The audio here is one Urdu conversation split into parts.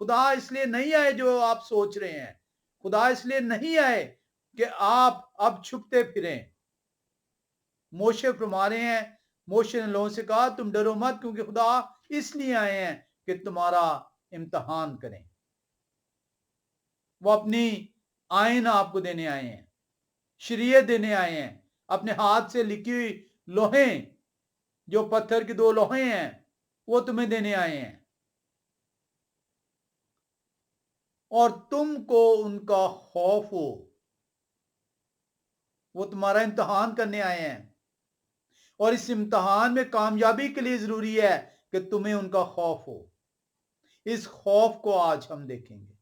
خدا اس لیے نہیں آئے جو آپ سوچ رہے ہیں. خدا اس لیے نہیں آئے کہ آپ اب چھپتے پھریں. موشے فرما رہے ہیں، موشے نے لوگوں سے کہا تم ڈرو مت، کیونکہ خدا اس لیے آئے ہیں کہ تمہارا امتحان کریں. وہ اپنی آئین آپ کو دینے آئے ہیں، شریعت دینے آئے ہیں. اپنے ہاتھ سے لکھی ہوئی لوہیں، جو پتھر کی 2 لوہیں ہیں، وہ تمہیں دینے آئے ہیں. اور تم کو ان کا خوف ہو. وہ تمہارا امتحان کرنے آئے ہیں، اور اس امتحان میں کامیابی کے لیے ضروری ہے کہ تمہیں ان کا خوف ہو. اس خوف کو آج ہم دیکھیں گے.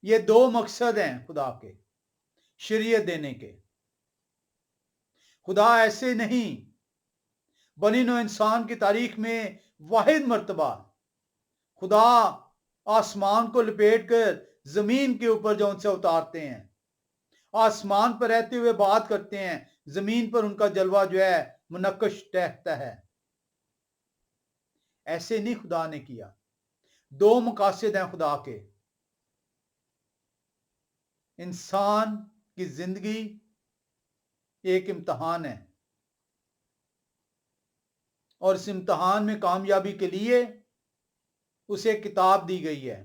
یہ 2 مقصد ہیں خدا کے شریعت دینے کے. خدا ایسے نہیں، بنی نوع انسان کی تاریخ میں واحد مرتبہ خدا آسمان کو لپیٹ کر زمین کے اوپر جو ان سے اتارتے ہیں، آسمان پر رہتے ہوئے بات کرتے ہیں، زمین پر ان کا جلوہ جو ہے منقش ٹہتا ہے. ایسے نہیں خدا نے کیا. 2 مقاصد ہیں خدا کے. انسان کی زندگی ایک امتحان ہے، اور اس امتحان میں کامیابی کے لیے اسے کتاب دی گئی ہے،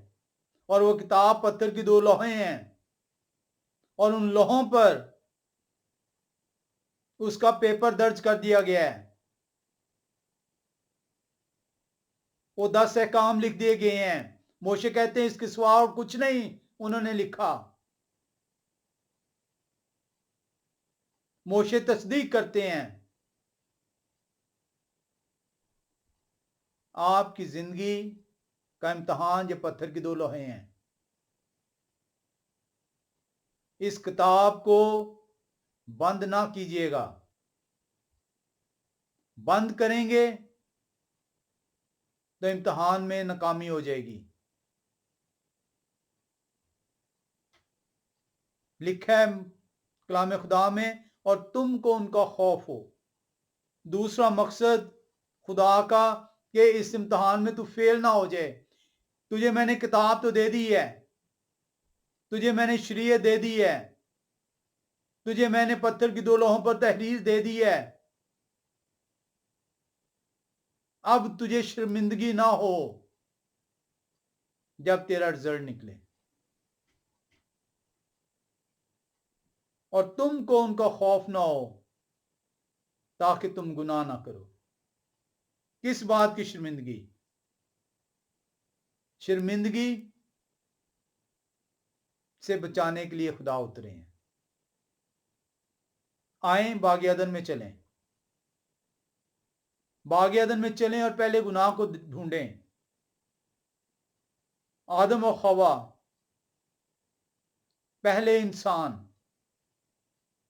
اور وہ کتاب پتھر کی 2 لوہیں ہیں، اور ان لوہوں پر اس کا پیپر درج کر دیا گیا ہے. وہ 10 احکام لکھ دیے گئے ہیں. موشے کہتے ہیں اس کے سوا اور کچھ نہیں انہوں نے لکھا. موشے تصدیق کرتے ہیں آپ کی زندگی کا امتحان یہ پتھر کی 2 لوہیں ہیں. اس کتاب کو بند نہ کیجیے گا. بند کریں گے تو امتحان میں ناکامی ہو جائے گی. لکھا ہے کلام خدا میں، اور تم کو ان کا خوف ہو. دوسرا مقصد خدا کا کہ اس امتحان میں تو فیل نہ ہو جائے. تجھے میں نے کتاب تو دے دی ہے، تجھے میں نے شریعت دے دی ہے، تجھے میں نے پتھر کی 2 لوہوں پر تحریر دے دی ہے. اب تجھے شرمندگی نہ ہو جب تیرا رزلٹ نکلے. اور تم کو ان کا خوف نہ ہو تاکہ تم گناہ نہ کرو. کس بات کی شرمندگی؟ شرمندگی سے بچانے کے لیے خدا اترے ہیں. آئیں باغ عدن میں چلیں، باغ عدن میں چلیں اور پہلے گناہ کو ڈھونڈیں. آدم و حوا، پہلے انسان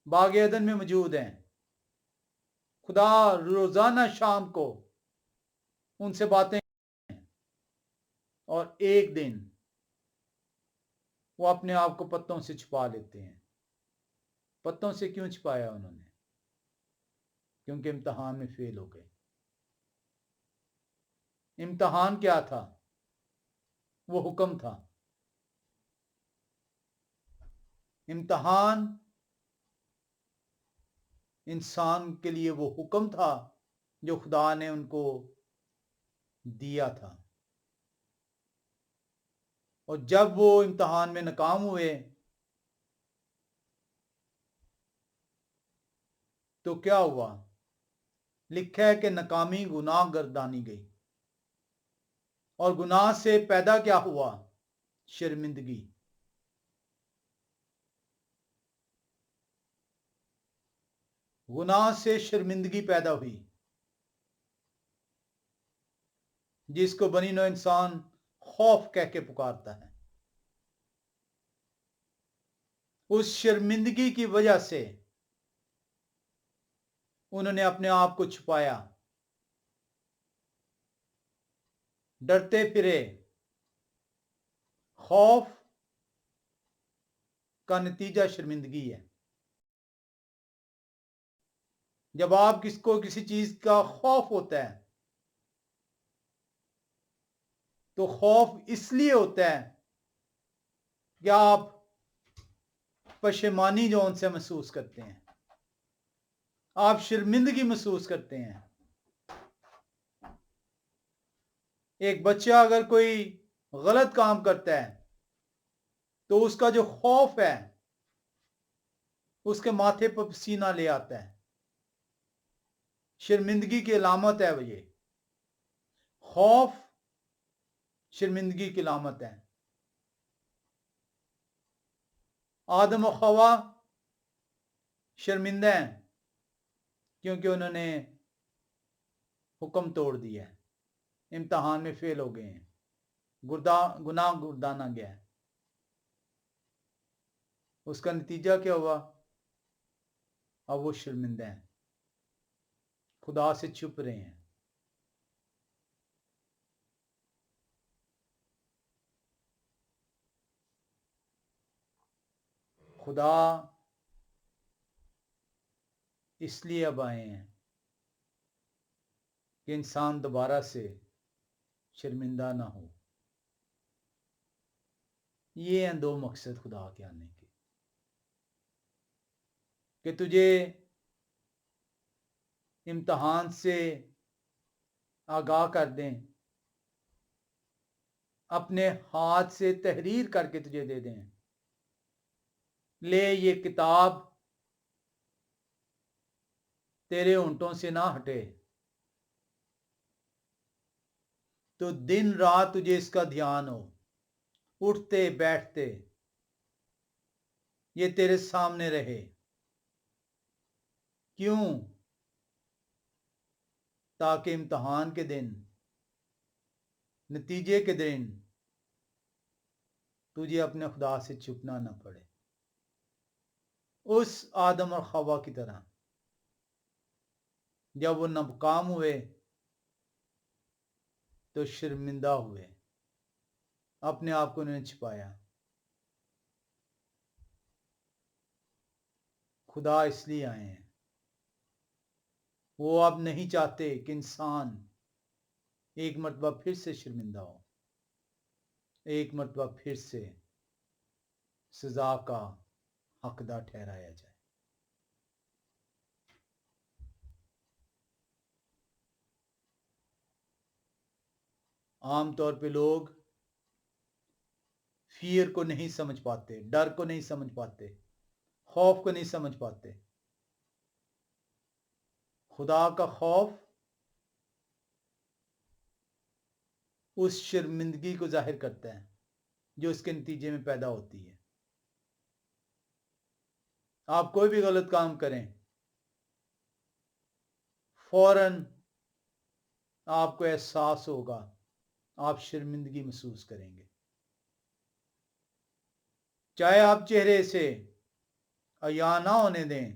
باغ عدن میں موجود ہیں. خدا روزانہ شام کو ان سے باتیں کریں، اور ایک دن وہ اپنے آپ کو پتوں سے چھپا لیتے ہیں. پتوں سے کیوں چھپایا انہوں نے؟ کیونکہ امتحان میں فیل ہو گئے. امتحان کیا تھا؟ وہ حکم تھا. امتحان انسان کے لیے وہ حکم تھا جو خدا نے ان کو دیا تھا. اور جب وہ امتحان میں ناکام ہوئے تو کیا ہوا؟ لکھا ہے کہ ناکامی گناہ گردانی گئی. اور گناہ سے پیدا کیا ہوا؟ شرمندگی. گناہ سے شرمندگی پیدا ہوئی، جس کو بنی نوع انسان خوف کہہ کے پکارتا ہے. اس شرمندگی کی وجہ سے انہوں نے اپنے آپ کو چھپایا، ڈرتے پھرے. خوف کا نتیجہ شرمندگی ہے. جب آپ کس کو کسی چیز کا خوف ہوتا ہے تو خوف اس لیے ہوتا ہے کہ آپ پشیمانی جو ان سے محسوس کرتے ہیں، آپ شرمندگی محسوس کرتے ہیں. ایک بچہ اگر کوئی غلط کام کرتا ہے تو اس کا جو خوف ہے اس کے ماتھے پر پسینہ لے آتا ہے. شرمندگی کی علامت ہے وہ، یہ خوف شرمندگی کی علامت ہے. آدم و حوا شرمندہ ہیں کیونکہ انہوں نے حکم توڑ دیا ہے، امتحان میں فیل ہو گئے ہیں، گناہ گردانا گیا ہے. اس کا نتیجہ کیا ہوا؟ اب وہ شرمندہ ہیں، خدا سے چھپ رہے ہیں. خدا اس لیے اب آئے ہیں کہ انسان دوبارہ سے شرمندہ نہ ہو. یہ ہیں دو مقصد خدا کے آنے کے، کہ تجھے امتحان سے آگاہ کر دیں، اپنے ہاتھ سے تحریر کر کے تجھے دے دیں، لے یہ کتاب تیرے ہونٹوں سے نہ ہٹے، تو دن رات تجھے اس کا دھیان ہو، اٹھتے بیٹھتے یہ تیرے سامنے رہے. کیوں؟ تاکہ امتحان کے دن، نتیجے کے دن تجھے اپنے خدا سے چھپنا نہ پڑے. اس آدم اور حوا کی طرح جب وہ ناکام ہوئے تو شرمندہ ہوئے، اپنے آپ کو انہوں نے چھپایا. خدا اس لیے آئے ہیں، وہ اب نہیں چاہتے کہ انسان ایک مرتبہ پھر سے شرمندہ ہو، ایک مرتبہ پھر سے سزا کا حقدار ٹھہرایا جائے. عام طور پہ لوگ فیئر کو نہیں سمجھ پاتے، ڈر کو نہیں سمجھ پاتے، خوف کو نہیں سمجھ پاتے. خدا کا خوف اس شرمندگی کو ظاہر کرتا ہے جو اس کے نتیجے میں پیدا ہوتی ہے. آپ کوئی بھی غلط کام کریں، فوراً آپ کو احساس ہوگا، آپ شرمندگی محسوس کریں گے. چاہے آپ چہرے سے عیاں نہ ہونے دیں،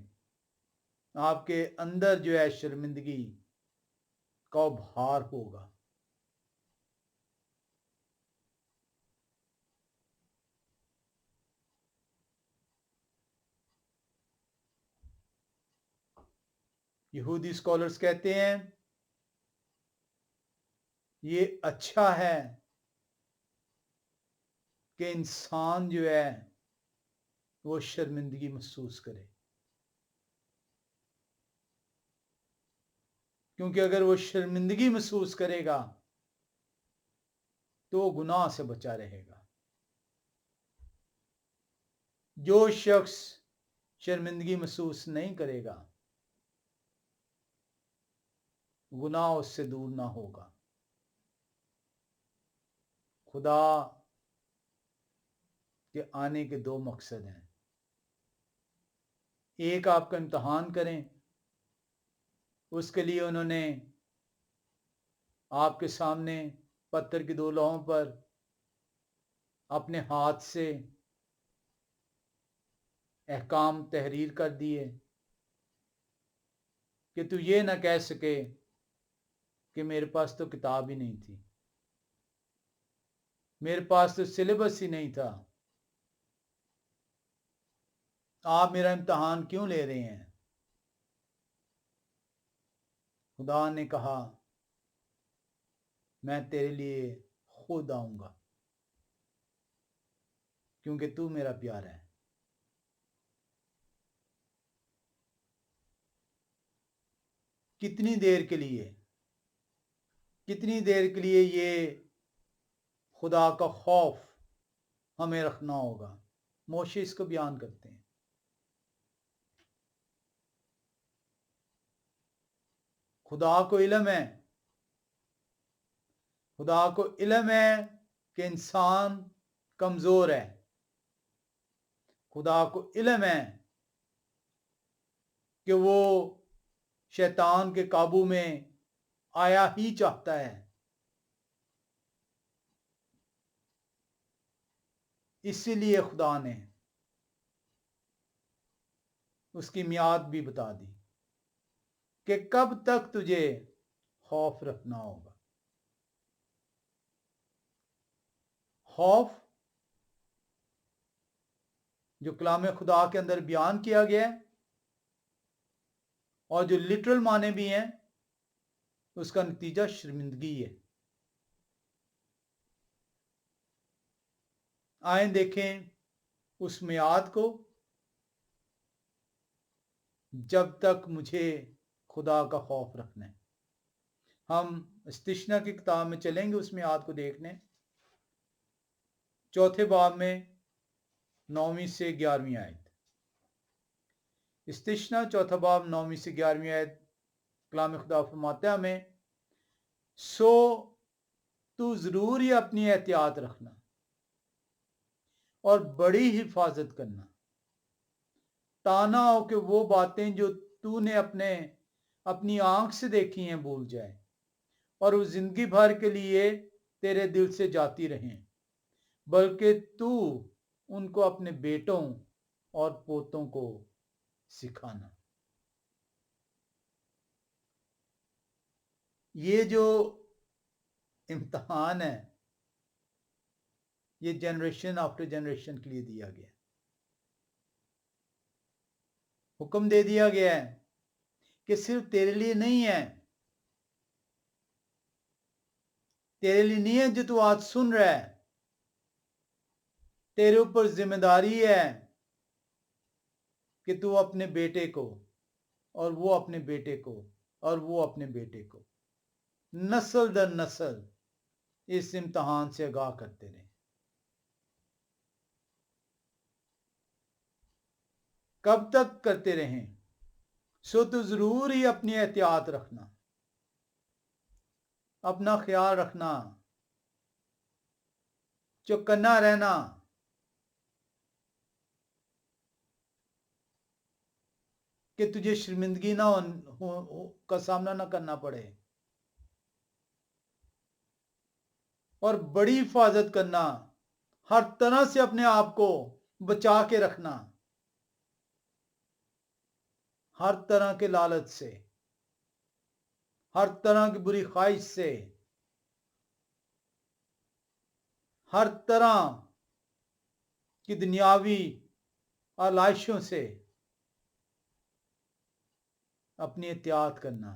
آپ کے اندر جو ہے شرمندگی کا بھار ہوگا. یہودی اسکالرز کہتے ہیں یہ اچھا ہے کہ انسان جو ہے وہ شرمندگی محسوس کرے، کیونکہ اگر وہ شرمندگی محسوس کرے گا تو وہ گناہ سے بچا رہے گا. جو شخص شرمندگی محسوس نہیں کرے گا، گناہ اس سے دور نہ ہوگا. خدا کے آنے کے دو مقصد ہیں. ایک آپ کا امتحان کریں، اس کے لیے انہوں نے آپ کے سامنے پتھر کی دو لوہوں پر اپنے ہاتھ سے احکام تحریر کر دیے کہ تو یہ نہ کہہ سکے کہ میرے پاس تو کتاب ہی نہیں تھی، میرے پاس تو سلیبس ہی نہیں تھا، آپ میرا امتحان کیوں لے رہے ہیں؟ خدا نے کہا میں تیرے لیے خود آؤں گا کیونکہ تو میرا پیارا ہے۔ کتنی دیر کے لیے یہ خدا کا خوف ہمیں رکھنا ہوگا؟ موشے اس کو بیان کرتے ہیں۔ خدا کو علم ہے کہ انسان کمزور ہے۔ خدا کو علم ہے کہ وہ شیطان کے قابو میں آیا ہی چاہتا ہے، اسی لیے خدا نے اس کی میعاد بھی بتا دی کہ کب تک تجھے خوف رکھنا ہوگا۔ خوف جو کلام خدا کے اندر بیان کیا گیا ہے اور جو لٹرل معنی بھی ہیں، اس کا نتیجہ شرمندگی ہے۔ آئیں دیکھیں اس میعاد کو، جب تک مجھے خدا کا خوف رکھنا ہے۔ ہم استشنا کی کتاب میں چلیں گے اس میعاد کو دیکھنے، 4 باب میں 9 سے 11 آیت۔ استشنا 4 باب 9 سے 11 آیت، کلام خدا فرماتا ہے ہمیں، سو تو ضرور ہی اپنی احتیاط رکھنا اور بڑی حفاظت کرنا، تانا ہو کہ وہ باتیں جو تو نے اپنی آنکھ سے دیکھی ہیں بھول جائے، اور وہ زندگی بھر کے لیے تیرے دل سے جاتی رہیں، بلکہ تو ان کو اپنے بیٹوں اور پوتوں کو سکھانا۔ یہ جو امتحان ہے، یہ جنریشن آفٹر جنریشن کے لیے دیا گیا، حکم دے دیا گیا ہے کہ صرف تیرے لیے نہیں ہے، جو تو آج سن رہا ہے، تیرے اوپر ذمہ داری ہے کہ تو اپنے بیٹے کو اور وہ اپنے بیٹے کو اور وہ اپنے بیٹے کو نسل در نسل اس امتحان سے آگاہ کرتے رہیں۔ کب تک کرتے رہیں؟ سو تو ضرور ہی اپنی احتیاط رکھنا، اپنا خیال رکھنا، چوکنا رہنا، کہ تجھے شرمندگی کا سامنا نہ کرنا پڑے، اور بڑی حفاظت کرنا، ہر طرح سے اپنے آپ کو بچا کے رکھنا، ہر طرح کے لالچ سے، ہر طرح کی بری خواہش سے، ہر طرح کی دنیاوی آلائشوں سے اپنی احتیاط کرنا۔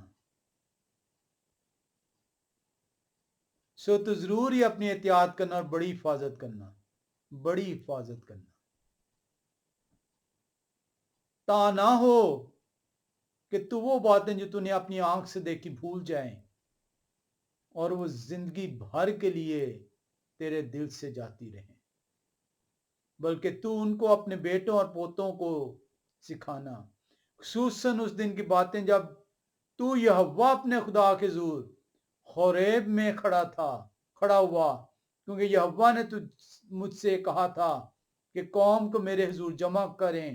سو تو ضرور ہی اپنی احتیاط کرنا اور بڑی حفاظت کرنا، بڑی حفاظت کرنا، تا نہ ہو کہ تو وہ باتیں جو تو نے اپنی آنکھ سے دیکھی بھول جائیں، اور وہ زندگی بھر کے لیے تیرے دل سے جاتی رہیں، بلکہ تو ان کو اپنے بیٹوں اور پوتوں کو سکھانا۔ خصوصاً اس دن کی باتیں جب تو یہوہ اپنے خدا کے حضور خوریب میں کھڑا ہوا، کیونکہ یہوہ نے مجھ سے کہا تھا کہ قوم کو میرے حضور جمع کریں،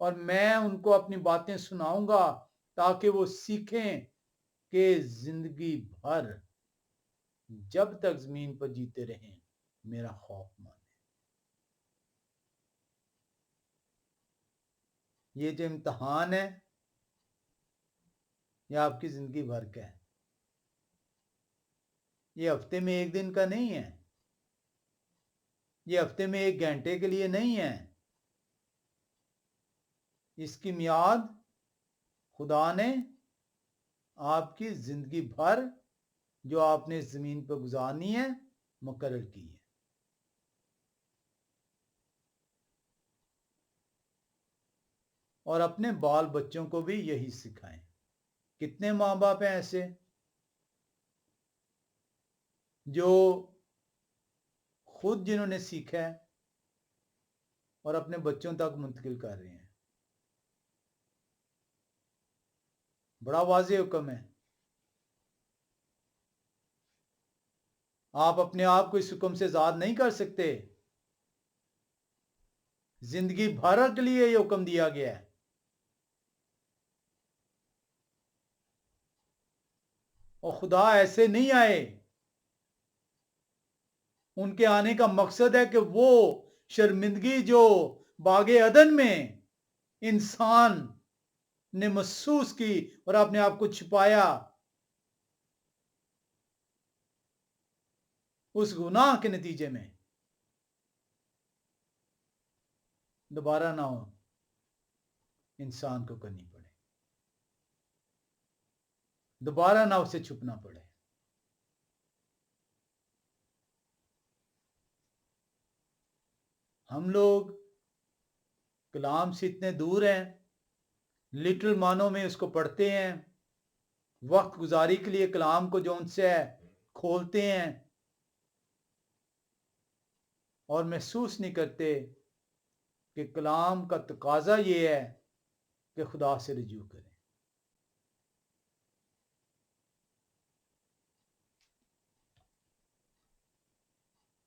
اور میں ان کو اپنی باتیں سناؤں گا تاکہ وہ سیکھیں کہ زندگی بھر جب تک زمین پر جیتے رہیں میرا خوف مانے۔ یہ جو امتحان ہے، یہ آپ کی زندگی بھر کا ہے، یہ ہفتے میں ایک دن کا نہیں ہے، یہ ہفتے میں 1 گھنٹے کے لیے نہیں ہے، اس کی میعاد خدا نے آپ کی زندگی بھر جو آپ نے زمین پر گزارنی ہے مقرر کی ہے۔ اور اپنے بال بچوں کو بھی یہی سکھائیں۔ کتنے ماں باپ ہیں ایسے جو خود جنہوں نے سیکھا ہے اور اپنے بچوں تک منتقل کر رہے ہیں۔ بڑا واضح حکم ہے۔ آپ اپنے آپ کو اس حکم سے آزاد نہیں کر سکتے۔ زندگی بھر کے لیے یہ حکم دیا گیا ہے۔ اور خدا ایسے نہیں آئے۔ ان کے آنے کا مقصد ہے کہ وہ شرمندگی جو باغ عدن میں انسان نے محسوس کی اور اپنے آپ کو چھپایا، اس گناہ کے نتیجے میں دوبارہ نہ ہو انسان کو کرنی پڑے، دوبارہ نہ اسے چھپنا پڑے۔ ہم لوگ کلام سے اتنے دور ہیں، لٹرل معنوں میں اس کو پڑھتے ہیں، وقت گزاری کے لیے کلام کو جو ان سے کھولتے ہیں، اور محسوس نہیں کرتے کہ کلام کا تقاضا یہ ہے کہ خدا سے رجوع کریں۔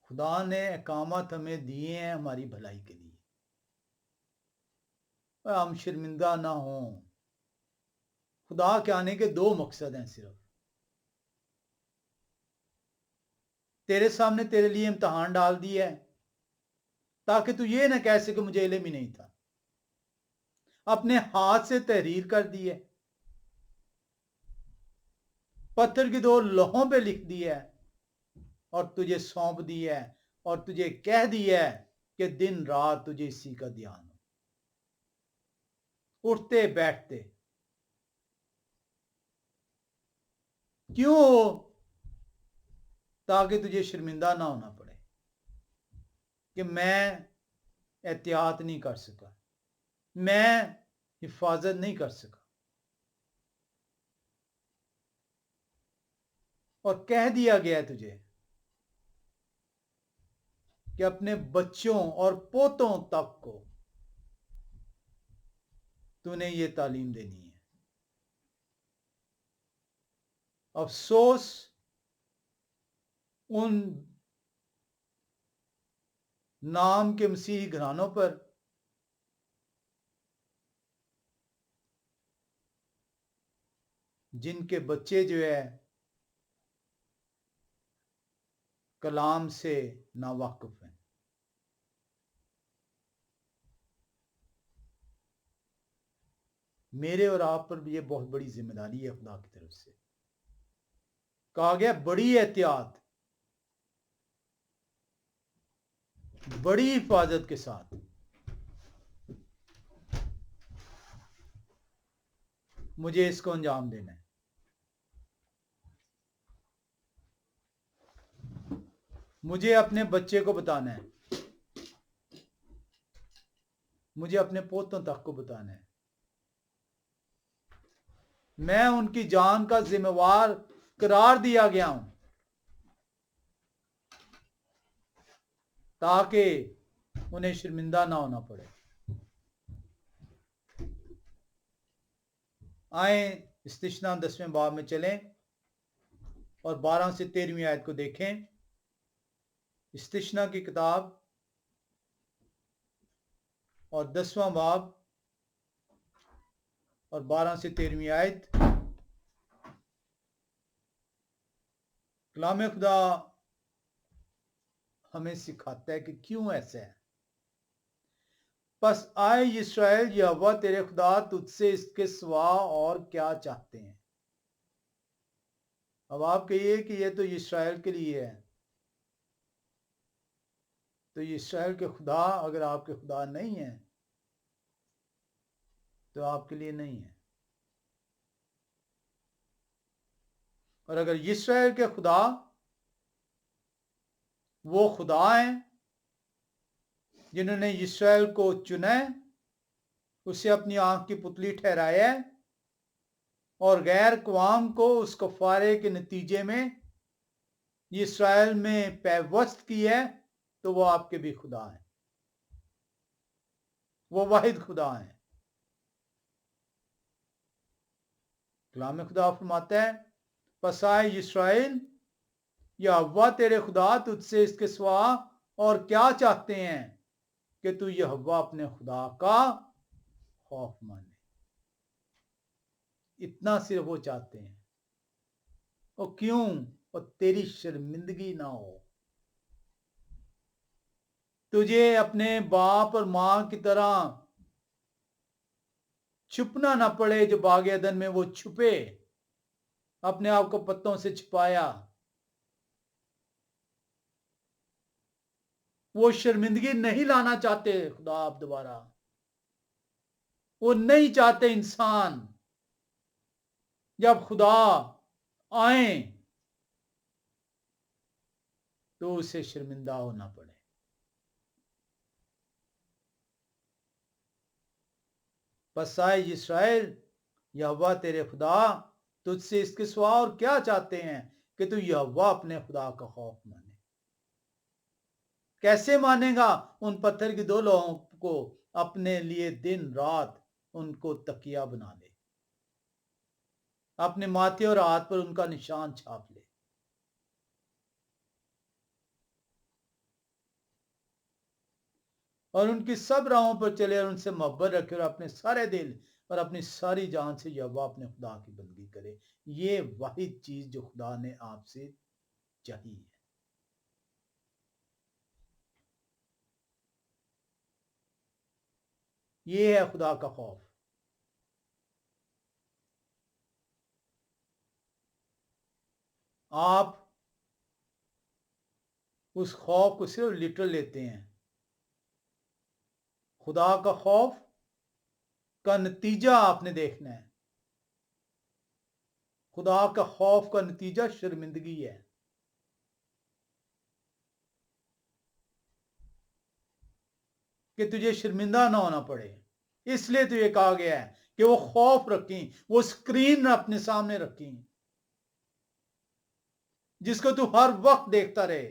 خدا نے احکامات ہمیں دیے ہیں ہماری بھلائی کے لیے، ہم شرمندہ نہ ہوں۔ خدا کے آنے کے دو مقصد ہیں صرف۔ تیرے سامنے تیرے لیے امتحان ڈال دیا ہے تاکہ تو یہ نہ کہہ سکے مجھے علم ہی نہیں تھا۔ اپنے ہاتھ سے تحریر کر دی ہے، پتھر کی دو لوحوں پہ لکھ دی ہے اور تجھے سونپ دی ہے اور تجھے کہہ دی ہے کہ دن رات تجھے اسی کا دھیان ہو، اٹھتے بیٹھتے۔ کیوں ہو؟ تاکہ تجھے شرمندہ نہ ہونا پڑے کہ میں احتیاط نہیں کر سکا، میں حفاظت نہیں کر سکا۔ اور کہہ دیا گیا تجھے کہ اپنے بچوں اور پوتوں تک کو تو نے یہ تعلیم دینی ہے۔ افسوس ان نام کے مسیحی گھرانوں پر جن کے بچے جو ہے کلام سے ناواقف ہیں۔ میرے اور آپ پر بھی یہ بہت بڑی ذمہ داری ہے خدا کی طرف سے۔ کہا گیا بڑی احتیاط، بڑی حفاظت کے ساتھ مجھے اس کو انجام دینا ہے۔ مجھے اپنے بچے کو بتانا ہے، مجھے اپنے پوتوں تک کو بتانا ہے۔ میں ان کی جان کا ذمہ وار قرار دیا گیا ہوں تاکہ انہیں شرمندہ نہ ہونا پڑے۔ آئیں استثنا 10ویں باب میں چلیں اور 12 سے 13ویں آیت کو دیکھیں۔ استثنا کی کتاب اور 10واں باب اور 12 سے 13ویں آیت۔ کلام خدا ہمیں سکھاتا ہے کہ کیوں ایسا ہے۔ پس آئے اسرائیل، یہوہ تیرے خدا تجھ سے اس کے سوا اور کیا چاہتے ہیں؟ اب آپ کہیے کہ یہ تو اسرائیل کے لیے ہے، تو یہ اسرائیل کے خدا اگر آپ کے خدا نہیں ہیں تو آپ کے لیے نہیں ہے۔ اور اگر اسرائیل کے خدا وہ خدا ہیں جنہوں نے اسرائیل کو چنا ہے، اسے اپنی آنکھ کی پتلی ٹھہرایا ہے، اور غیر اقوام کو اس کفارے کے نتیجے میں اسرائیل میں پیوست کی ہے، تو وہ آپ کے بھی خدا ہیں، وہ واحد خدا ہیں۔ کلام خدا فرماتا ہے، پس آئے اسرائیل، یہوہ تیرے خدا تجھ سے اس کے سوا اور کیا چاہتے ہیں کہ تو یہوہ اپنے خدا کا خوف مانے۔ اتنا صرف وہ چاہتے ہیں، اور کیوں؟ اور تیری شرمندگی نہ ہو، تجھے اپنے باپ اور ماں کی طرح چھپنا نہ پڑے جو باغ عدن میں وہ چھپے، اپنے آپ کو پتوں سے چھپایا۔ وہ شرمندگی نہیں لانا چاہتے خدا آپ دوبارہ، وہ نہیں چاہتے انسان جب خدا آئیں تو اسے شرمندہ ہونا پڑے۔ پس آئے اسرائیل، یہوہ تیرے خدا تجھ سے اس کے سوا اور کیا چاہتے ہیں کہ تو یہوہ اپنے خدا کا خوف مانے۔ کیسے مانے گا؟ ان پتھر کی دو لوہوں کو اپنے لیے دن رات ان کو تکیہ بنا لے، اپنے ماتھے اور ہاتھ پر ان کا نشان چھاپ لے۔ اور ان کی سب راہوں پر چلے اور ان سے محبت رکھے، اور اپنے سارے دل اور اپنی ساری جان سے یہوہ اپنے خدا کی بندگی کرے۔ یہ واحد چیز جو خدا نے آپ سے چاہی ہے۔ یہ ہے خدا کا خوف۔ آپ اس خوف کو صرف لٹرل لیتے ہیں۔ خدا کا خوف کا نتیجہ آپ نے دیکھنا ہے۔ خدا کا خوف کا نتیجہ شرمندگی ہے۔ کہ تجھے شرمندہ نہ ہونا پڑے، اس لیے تو یہ کہا گیا ہے کہ وہ خوف رکھیں، وہ سکرین اپنے سامنے رکھیں جس کو تو ہر وقت دیکھتا رہے۔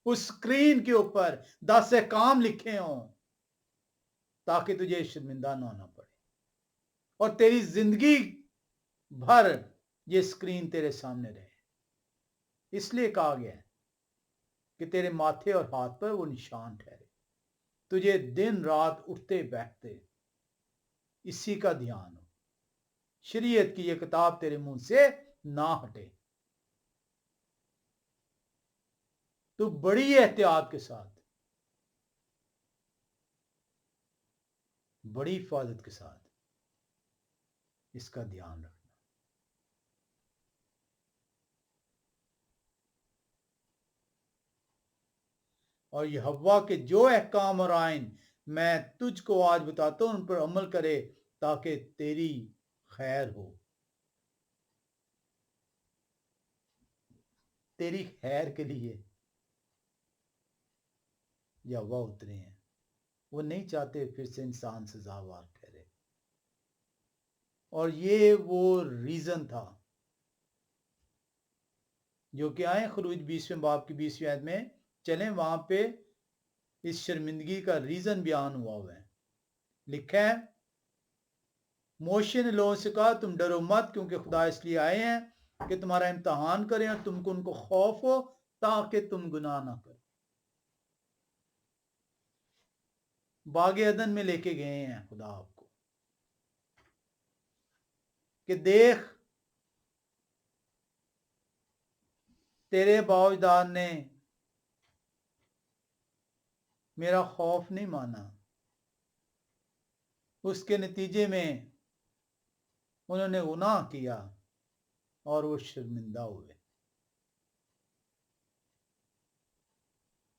اس سکرین کے اوپر 10 احکام لکھے ہوں تاکہ تجھے شرمندہ نہ ہونا پڑے، اور تیری زندگی بھر یہ سکرین تیرے سامنے رہے۔ اس لیے کہا گیا ہے کہ تیرے ماتھے اور ہاتھ پر وہ نشان ٹھہرے، تجھے دن رات اٹھتے بیٹھتے اسی کا دھیان ہو، شریعت کی یہ کتاب تیرے منہ سے نہ ہٹے۔ تو بڑی احتیاط کے ساتھ، بڑی حفاظت کے ساتھ اس کا دھیان رکھنا۔ اور یہوہ کے جو احکام اور آئین میں تجھ کو آج بتاتا ہوں ان پر عمل کرے تاکہ تیری خیر ہو۔ تیری خیر کے لیے یہوہ اترے ہیں، وہ نہیں چاہتے پھر سے انسان سزاوار ٹھہرے۔ اور یہ وہ ریزن تھا جو کہ آئیں خروج 20ویں باب کی 20ویں آیت میں چلیں، وہاں پہ اس شرمندگی کا ریزن بیان ہوا ہے۔ لکھا ہے، موشے نے لوگوں سے کہا تم ڈرو مت، کیونکہ خدا اس لیے آئے ہیں کہ تمہارا امتحان کریں اور تم کو ان کو خوف ہو تاکہ تم گناہ نہ کرو۔ باغ عدن میں لے کے گئے ہیں خدا آپ کو کہ دیکھ تیرے باوجداد نے میرا خوف نہیں مانا، اس کے نتیجے میں انہوں نے گناہ کیا اور وہ شرمندہ ہوئے۔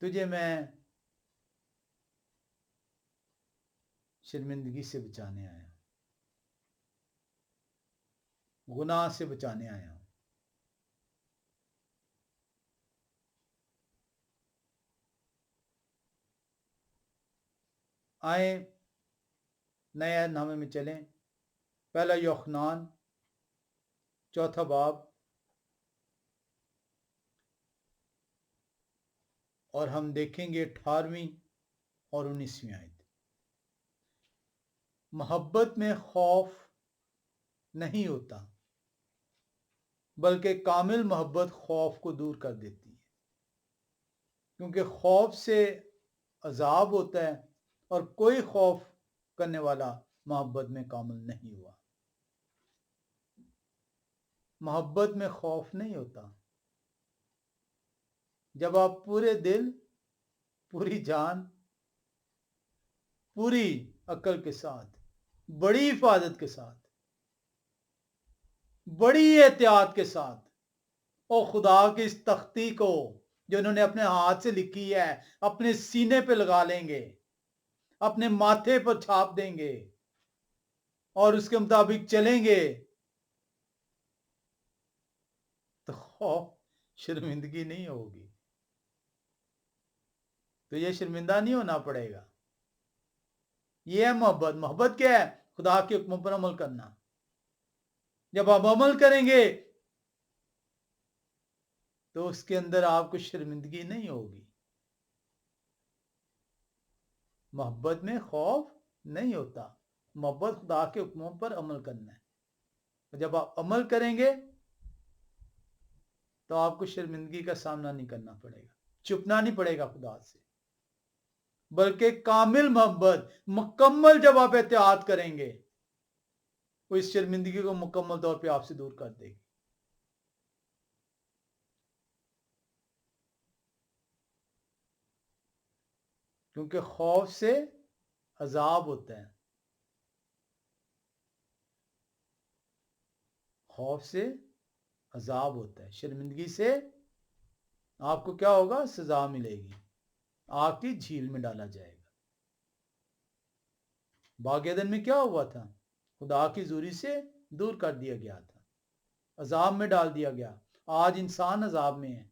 تجھے میں شرمندگی سے بچانے آیا ہوں، گناہ سے بچانے آیا ہوں۔ آئیں نئے عہد نامے میں چلیں، پہلا یوحنا چوتھا باب اور ہم دیکھیں گے 18ویں اور 19ویں آیت۔ محبت میں خوف نہیں ہوتا، بلکہ کامل محبت خوف کو دور کر دیتی ہے، کیونکہ خوف سے عذاب ہوتا ہے اور کوئی خوف کرنے والا محبت میں کامل نہیں ہوا۔ محبت میں خوف نہیں ہوتا۔ جب آپ پورے دل، پوری جان، پوری عقل کے ساتھ، بڑی حفاظت کے ساتھ، بڑی احتیاط کے ساتھ اور خدا کی اس تختی کو جو انہوں نے اپنے ہاتھ سے لکھی ہے اپنے سینے پہ لگا لیں گے، اپنے ماتھے پر چھاپ دیں گے اور اس کے مطابق چلیں گے، تو خوف شرمندگی نہیں ہوگی۔ تو یہ شرمندہ نہیں ہونا پڑے گا۔ یہ ہے محبت۔ محبت کیا ہے؟ خدا کے حکموں پر عمل کرنا۔ جب آپ عمل کریں گے تو اس کے اندر آپ کو شرمندگی نہیں ہوگی۔ محبت میں خوف نہیں ہوتا۔ محبت خدا کے حکموں پر عمل کرنا ہے۔ جب آپ عمل کریں گے تو آپ کو شرمندگی کا سامنا نہیں کرنا پڑے گا، چھپنا نہیں پڑے گا خدا سے، بلکہ کامل محبت، مکمل جب آپ احتیاط کریں گے وہ اس شرمندگی کو مکمل طور پہ آپ سے دور کر دے گی۔ کیونکہ خوف سے عذاب ہوتا ہے، خوف سے عذاب ہوتا ہے، شرمندگی سے آپ کو کیا ہوگا؟ سزا ملے گی، آگ کی جھیل میں ڈالا جائے گا۔ باغ عدن میں کیا ہوا تھا؟ خدا کی حضوری سے دور کر دیا گیا تھا، عذاب میں ڈال دیا گیا۔ آج انسان عذاب میں ہے،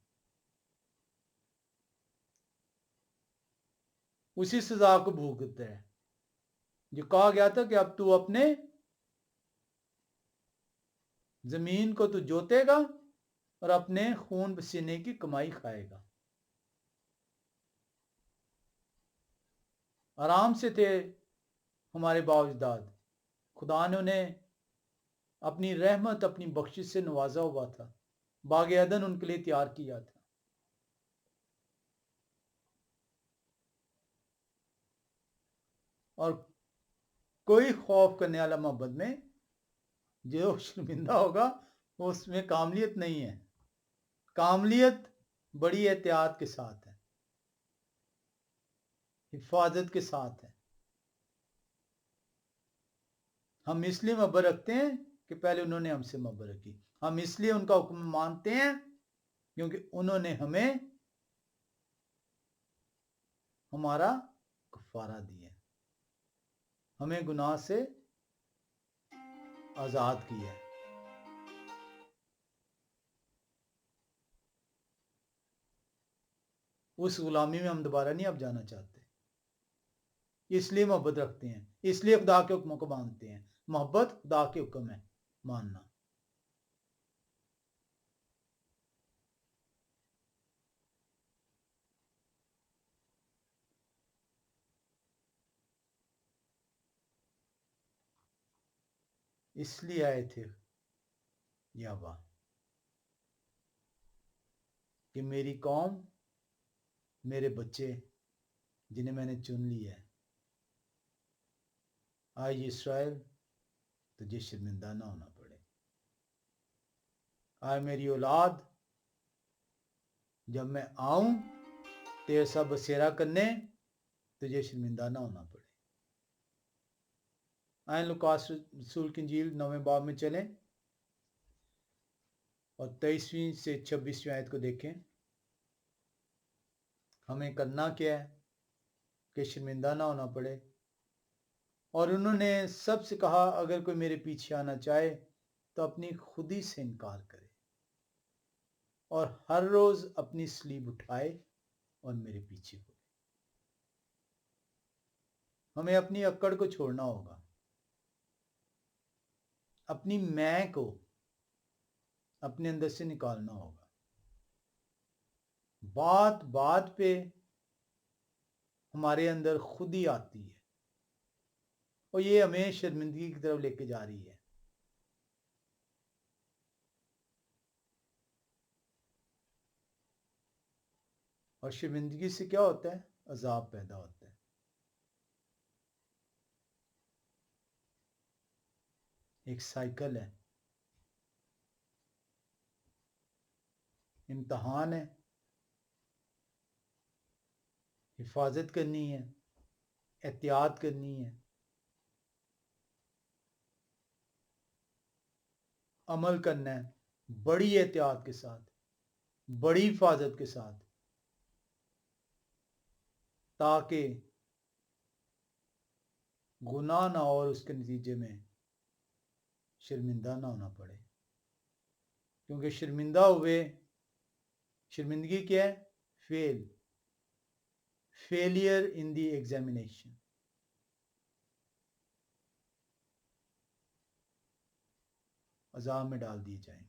اسی سزا کو بھوگتا ہے جو کہا گیا تھا کہ اب تو اپنے زمین کو تو جوتے گا اور اپنے خون پسینے کی کمائی کھائے گا۔ آرام سے تھے ہمارے باپ اجداد، خدا نے انہیں اپنی رحمت، اپنی بخشش سے نوازا ہوا تھا، باغ عدن ان کے لیے تیار کیا تھا۔ اور کوئی خوف کرنے والا محبت میں جو شرمندہ ہوگا اس میں کاملیت نہیں ہے۔ کاملیت بڑی احتیاط کے ساتھ ہے، حفاظت کے ساتھ ہے۔ ہم اس لیے محبت رکھتے ہیں کہ پہلے انہوں نے ہم سے محبت رکھی۔ ہم اس لیے ان کا حکم مانتے ہیں کیونکہ انہوں نے ہمیں ہمارا کفارہ دیا، ہمیں گناہ سے آزاد کیا ہے۔ اس غلامی میں ہم دوبارہ نہیں اب جانا چاہتے، اس لیے محبت رکھتے ہیں، اس لیے خدا کے حکموں کو مانتے ہیں۔ محبت خدا کے حکم ہے ماننا۔ اس لیے آئے تھے یابا کہ میری قوم، میرے بچے جنہیں میں نے چن لیا ہے، آج اسرائیل تجھے شرمندہ نہ ہونا پڑے۔ آج میری اولاد، جب میں آؤں تیرے سا بسیرا کرنے، تجھے شرمندہ نہ ہونا پڑے۔ آئیں لوکاس رسول کی انجیل 9ویں باب میں چلیں اور 23ویں سے 26ویں آیت کو دیکھیں۔ ہمیں کرنا کیا ہے کہ شرمندہ نہ ہونا پڑے۔ اور انہوں نے سب سے کہا اگر کوئی میرے پیچھے آنا چاہے تو اپنی خودی سے انکار کرے اور ہر روز اپنی صلیب اٹھائے اور میرے پیچھے ہو۔ ہمیں اپنی اکڑ کو چھوڑنا ہوگا، اپنی میں کو اپنے اندر سے نکالنا ہوگا۔ بات بات پہ ہمارے اندر خود ہی آتی ہے اور یہ ہمیں شرمندگی کی طرف لے کے جا رہی ہے۔ اور شرمندگی سے کیا ہوتا ہے؟ عذاب پیدا ہوتا ہے۔ ایک سائیکل ہے، امتحان ہے، حفاظت کرنی ہے، احتیاط کرنی ہے، عمل کرنا ہے بڑی احتیاط کے ساتھ، بڑی حفاظت کے ساتھ، تاکہ گناہ نہ ہو اور اس کے نتیجے میں شرمندہ نہ ہونا پڑے۔ کیونکہ شرمندہ ہوئے، شرمندگی کیا ہے؟ Failure in the examination. عذاب میں ڈال دیے جائیں گے۔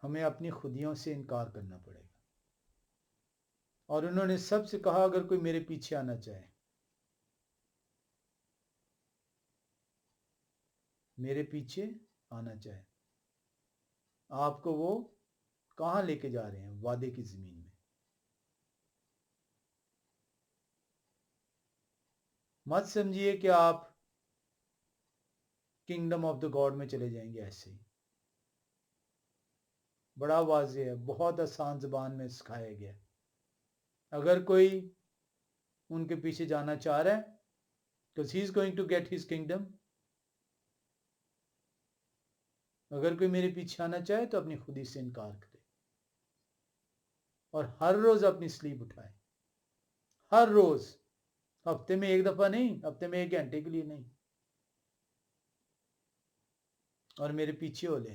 ہمیں اپنی خودیوں سے انکار کرنا پڑے گا۔ اور انہوں نے سب سے کہا اگر کوئی میرے پیچھے آنا چاہے، میرے پیچھے آنا چاہے، آپ کو وہ کہاں لے کے جا رہے ہیں؟ وعدے کی زمین میں۔ مت سمجھیے کہ آپ کنگڈم آف دا گاڈ میں چلے جائیں گے ایسے ہی۔ بڑا واضح ہے، بہت آسان زبان میں سکھایا گیا۔ اگر کوئی ان کے پیچھے جانا چاہ رہا ہے because he is going to get his kingdom، اگر کوئی میرے پیچھے آنا چاہے تو اپنی خودی سے انکار کرے اور ہر روز اپنی سلیپ اٹھائے، ہر روز، ہفتے میں ایک دفعہ نہیں، ہفتے میں 1 گھنٹے کے لیے نہیں، اور میرے پیچھے ہو لے۔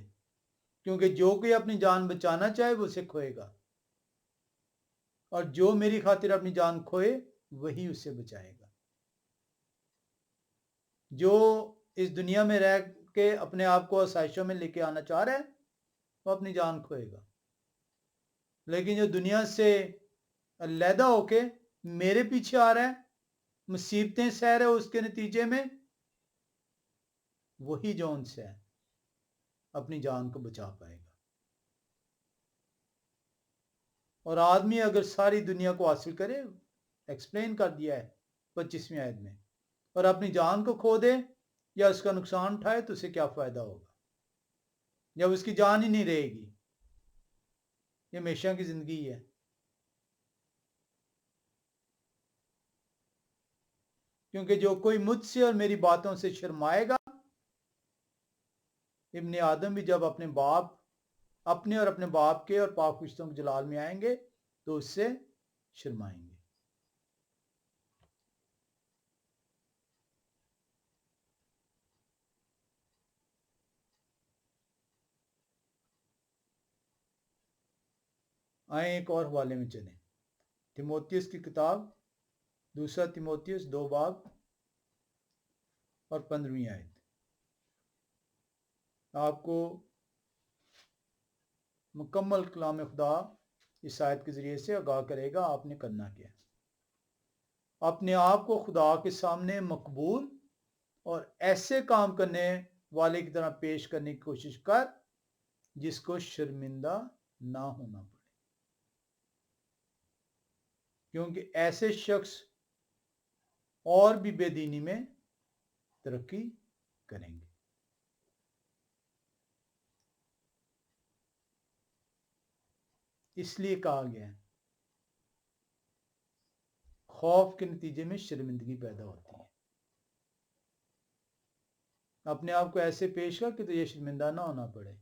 کیونکہ جو کوئی اپنی جان بچانا چاہے وہ اسے کھوئے گا، اور جو میری خاطر اپنی جان کھوئے وہی اسے بچائے گا۔ جو اس دنیا میں رہ کے اپنے آپ کو آسائشوں میں لے کے آنا چاہ رہا ہے وہ اپنی جان کھوئے گا، لیکن جو دنیا سے علیحدہ ہو کے میرے پیچھے آ رہا ہے، مصیبتیں سہ رہا ہے، اس کے نتیجے میں وہی جو ان سے ہے اپنی جان کو بچا پائے گا۔ اور آدمی اگر ساری دنیا کو حاصل کرے، ایکسپلین کر دیا ہے 25ویں آیت میں، اور اپنی جان کو کھو دے یا اس کا نقصان اٹھائے تو اسے کیا فائدہ ہوگا؟ جب اس کی جان ہی نہیں رہے گی۔ یہ ہمیشہ کی زندگی ہے۔ کیونکہ جو کوئی مجھ سے اور میری باتوں سے شرمائے گا، ابن آدم بھی جب اپنے اور اپنے باپ کے اور پاک فرشتوں کے جلال میں آئیں گے تو اس سے شرمائیں گے۔ آئیں ایک اور حوالے میں چلیں، تیموتھیوس کی کتاب، 2 تیموتھیوس 2 باب اور 15ویں آیت۔ آپ کو مکمل کلام خدا اس آیت کے ذریعے سے آگاہ کرے گا آپ نے کرنا کیا۔ اپنے آپ کو خدا کے سامنے مقبول اور ایسے کام کرنے والے کی طرح پیش کرنے کی کوشش کر جس کو شرمندہ نہ ہونا پڑے، کیونکہ ایسے شخص اور بھی بے دینی میں ترقی کریں گے۔ اس لیے کہا گیا ہے خوف کے نتیجے میں شرمندگی پیدا ہوتی ہے۔ اپنے آپ کو ایسے پیش کر کہ تو یہ شرمندہ نہ ہونا پڑے۔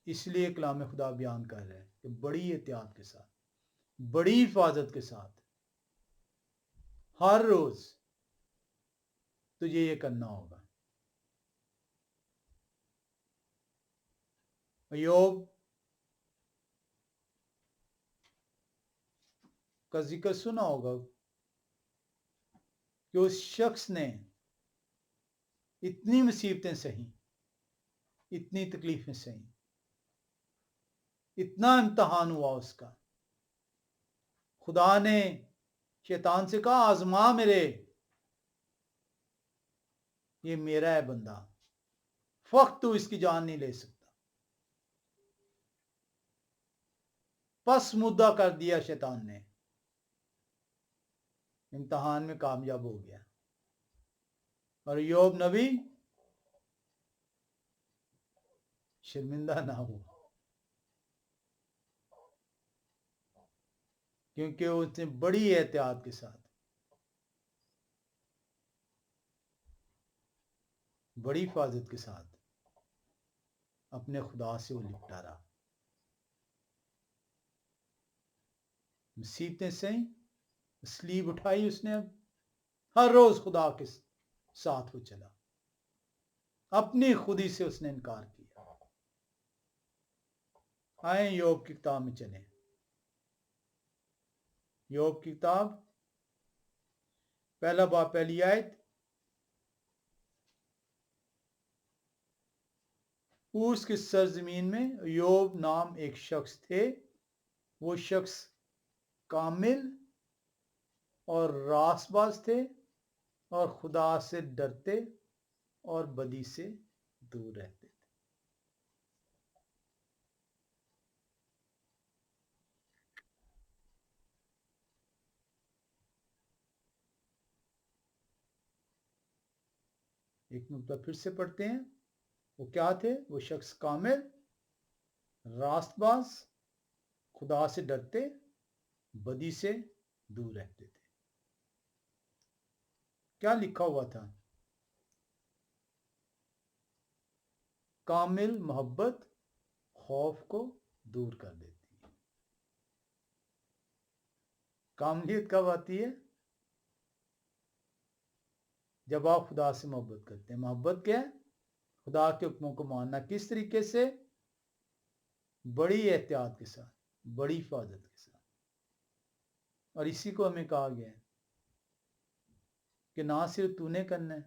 اس لیے کلام خدا بیان کر رہا ہے کہ بڑی احتیاط کے ساتھ، بڑی حفاظت کے ساتھ، ہر روز تجھے یہ کرنا ہوگا۔ ایوب کا ذکر سنا ہوگا کہ اس شخص نے اتنی مصیبتیں سہیں، اتنی تکلیفیں سہیں، اتنا امتحان ہوا اس کا، خدا نے شیطان سے کہا آزما میرے، یہ میرا ہے بندہ، فقط تو اس کی جان نہیں لے سکتا۔ پس مدعا کر دیا شیطان نے، امتحان میں کامیاب ہو گیا، اور ایوب نبی شرمندہ نہ ہوا، کیونکہ اس نے بڑی احتیاط کے ساتھ، بڑی حفاظت کے ساتھ اپنے خدا سے وہ لپٹا رہا، مصیبتیں سہیں، سلیب اٹھائی اس نے، اب ہر روز خدا کے ساتھ وہ چلا، اپنی خودی سے اس نے انکار کیا۔ آئیں ایوب کی کتاب میں چلیں، ایوب کی کتاب پہلا باب پہلی آیت، اس کی سرزمین میں ایوب نام ایک شخص تھے، وہ شخص کامل اور راست باز تھے اور خدا سے ڈرتے اور بدی سے دور رہتے تھے۔ ایک نقطہ پھر سے پڑھتے ہیں، وہ کیا تھے؟ وہ شخص کامل، راست باز، خدا سے ڈرتے، بدی سے دور رہتے تھے۔ کیا لکھا ہوا تھا؟ کامل محبت خوف کو دور کر دیتی ہے۔ کاملیت کب آتی ہے؟ جب آپ خدا سے محبت کرتے ہیں۔ محبت کیا ہے؟ خدا کے حکموں کو ماننا، کس طریقے سے؟ بڑی احتیاط کے ساتھ، بڑی حفاظت کے ساتھ، اور اسی کو ہمیں کہا گیا ہے کہ نہ صرف تو نے کرنا ہے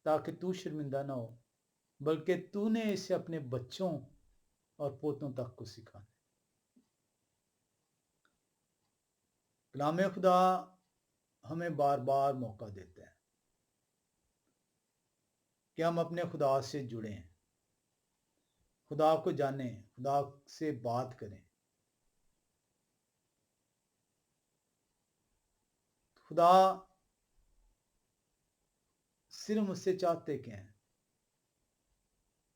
تاکہ تو شرمندہ نہ ہو، بلکہ تو نے اسے اپنے بچوں اور پوتوں تک کو سکھانا۔ کلام خدا ہمیں بار بار موقع دیتا ہے کہ ہم اپنے خدا سے جڑیں، خدا کو جانیں، خدا سے بات کریں۔ خدا صرف مجھ سے چاہتے کیا ہیں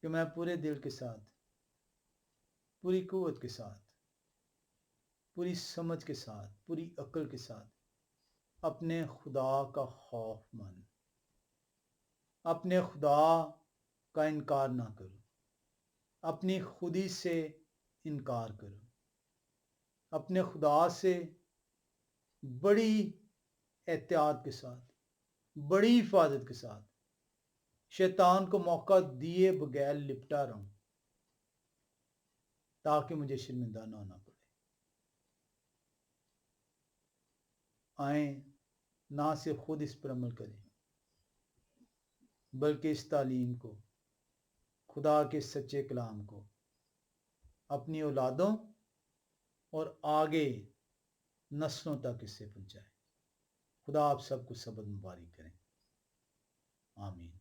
کہ میں پورے دل کے ساتھ، پوری قوت کے ساتھ، پوری سمجھ کے ساتھ، پوری عقل کے ساتھ اپنے خدا کا خوف مانوں، اپنے خدا کا انکار نہ کروں، اپنی خودی سے انکار کروں، اپنے خدا سے بڑی احتیاط کے ساتھ، بڑی حفاظت کے ساتھ شیطان کو موقع دیے بغیر لپٹا رہوں، تاکہ مجھے شرمندہ نہ ہونا پڑے۔ آئیں نہ صرف خود اس پر عمل کریں، بلکہ اس تعلیم کو، خدا کے سچے کلام کو اپنی اولادوں اور آگے نسلوں تک اسے پہنچائیں۔ خدا آپ سب کو سبد مبارک کریں، آمین۔